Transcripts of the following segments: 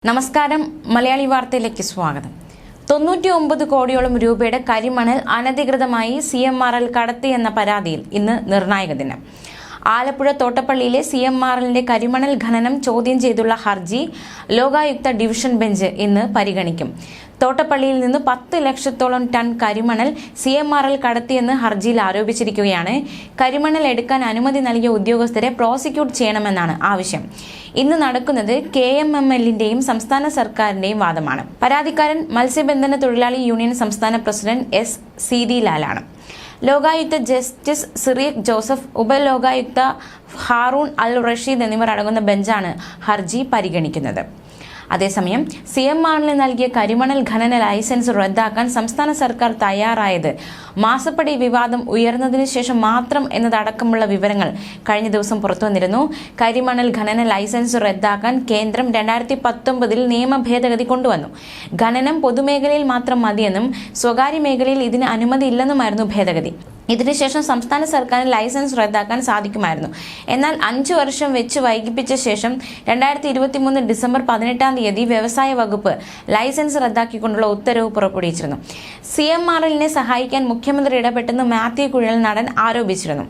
നമസ്കാരം. മലയാളി വാർത്തയിലേക്ക് സ്വാഗതം. 99 കോടിയോളം രൂപയുടെ കരിമണൽ അനധികൃതമായി CMRL കടത്തിയെന്ന പരാതിയിൽ ഇന്ന് നിർണായക ദിനം. ആലപ്പുഴ തോട്ടപ്പള്ളിയിലെ CMRLന്റെ കരിമണൽ ഖനനം ചോദ്യം ചെയ്തുള്ള ഹർജി ലോകായുക്ത ഡിവിഷൻ ബെഞ്ച് ഇന്ന് പരിഗണിക്കും. തോട്ടപ്പള്ളിയിൽ നിന്ന് 10 ലക്ഷത്തോളം ടൺ കരിമണൽ CMRL കടത്തിയെന്ന് ഹർജിയിൽ ആരോപിച്ചിരിക്കുകയാണ്. കരിമണൽ എടുക്കാൻ അനുമതി നൽകിയ ഉദ്യോഗസ്ഥരെ പ്രോസിക്യൂട്ട് ചെയ്യണമെന്നാണ് ആവശ്യം. ഇന്ന് നടക്കുന്നത് KMMLന്റെയും സംസ്ഥാന സർക്കാരിന്റെയും വാദമാണ്. പരാതിക്കാരൻ മത്സ്യബന്ധന തൊഴിലാളി യൂണിയൻ സംസ്ഥാന പ്രസിഡന്റ് S.C.D. ലാലാണ്. ലോകായുക്ത ജസ്റ്റിസ് സിറിയക് ജോസഫ്, ഉപലോകായുക്ത ഹാറൂൺ അൽ റഷീദ് എന്നിവർ അടങ്ങുന്ന ബെഞ്ചാണ് ഹർജി പരിഗണിക്കുന്നത്. അതേസമയം CMRL നൽകിയ കരിമണൽ ഖനന ലൈസൻസ് റദ്ദാക്കാൻ സംസ്ഥാന സർക്കാർ തയ്യാറായത് മാസപ്പടി വിവാദം ഉയർന്നതിനു ശേഷം മാത്രം എന്നതടക്കമുള്ള വിവരങ്ങൾ കഴിഞ്ഞ ദിവസം പുറത്തുവന്നിരുന്നു. കരിമണൽ ഖനന ലൈസൻസ് റദ്ദാക്കാൻ കേന്ദ്രം 2019 നിയമ ഭേദഗതി കൊണ്ടുവന്നു. ഖനനം പൊതുമേഖലയിൽ മാത്രം മതിയെന്നും സ്വകാര്യ മേഖലയിൽ ഇതിന് അനുമതിയില്ലെന്നുമായിരുന്നു ഭേദഗതി. ഇതിനുശേഷം സംസ്ഥാന സർക്കാരിന് ലൈസൻസ് റദ്ദാക്കാൻ സാധിക്കുമായിരുന്നു. എന്നാൽ 5 വർഷം വെച്ച് വൈകിപ്പിച്ച ശേഷം 2023 ഡിസംബർ 18 വ്യവസായ വകുപ്പ് ലൈസൻസ് റദ്ദാക്കിക്കൊണ്ടുള്ള ഉത്തരവ് പുറപ്പെടുവിച്ചിരുന്നു. CMRLനെ സഹായിക്കാൻ മുഖ്യമന്ത്രി ഇടപെട്ടെന്ന് മാത്യു കുഴൽനാടൻ ആരോപിച്ചിരുന്നു.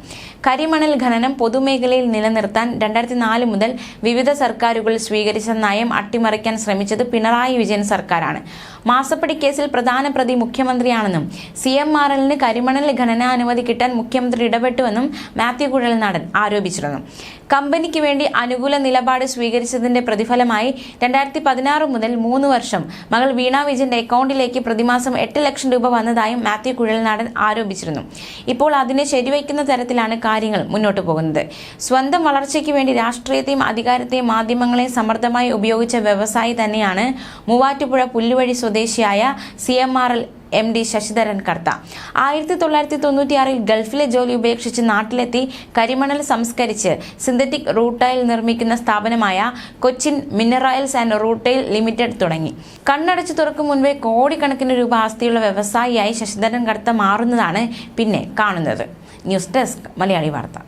കരിമണൽ ഖനനം പൊതുമേഖലയിൽ നിലനിർത്താൻ 2004 മുതൽ വിവിധ സർക്കാരുകൾ സ്വീകരിച്ച നയം അട്ടിമറിക്കാൻ ശ്രമിച്ചത് പിണറായി വിജയൻ സർക്കാരാണ്. മാസപ്പടി കേസിൽ പ്രധാന പ്രതി മുഖ്യമന്ത്രിയാണെന്നും CMRLന് കരിമണൽ ഖനനാനുമതി കിട്ടാൻ മുഖ്യമന്ത്രി ഇടപെട്ടുവെന്നും മാത്യു കുഴൽനാടൻ ആരോപിച്ചിരുന്നു. കമ്പനിക്ക് വേണ്ടി അനുകൂല നിലപാട് സ്വീകരിച്ചതിന്റെ പ്രതിഫലമായി 2016 മുതൽ 3 വർഷം മകൾ വീണ വിജയന്റെ അക്കൗണ്ടിലേക്ക് പ്രതിമാസം 8 ലക്ഷം രൂപ വന്നതായും മാത്യു കുഴൽനാടൻ ആരോപിച്ചിരുന്നു. ഇപ്പോൾ അതിനെ ശരിവയ്ക്കുന്ന തരത്തിലാണ് കാര്യങ്ങൾ മുന്നോട്ട് പോകുന്നത്. സ്വന്തം വളർച്ചയ്ക്ക് വേണ്ടി രാഷ്ട്രീയത്തെയും അധികാരത്തെയും മാധ്യമങ്ങളെയും സമർത്ഥമായി ഉപയോഗിച്ച വ്യവസായി തന്നെയാണ് മൂവാറ്റുപുഴ പുല്ലുവഴി സ്വദേശിയായ CMRL MD ശശിധരൻ കർത്ത. 1996 ഗൾഫിലെ ജോലി ഉപേക്ഷിച്ച് നാട്ടിലെത്തി കരിമണൽ സംസ്കരിച്ച് സിന്തറ്റിക് റൂട്ടൈൽ നിർമ്മിക്കുന്ന സ്ഥാപനമായ Cochin minerals and rutile limited തുടങ്ങി. കണ്ണടച്ചു തുറക്കും മുൻപേ കോടിക്കണക്കിന് രൂപ ആസ്തിയുള്ള വ്യവസായിയായി ശശിധരൻ കർത്ത മാറുന്നതാണ് പിന്നെ കാണുന്നത്. ന്യൂസ് ഡെസ്ക് മലയാളി വാർത്ത.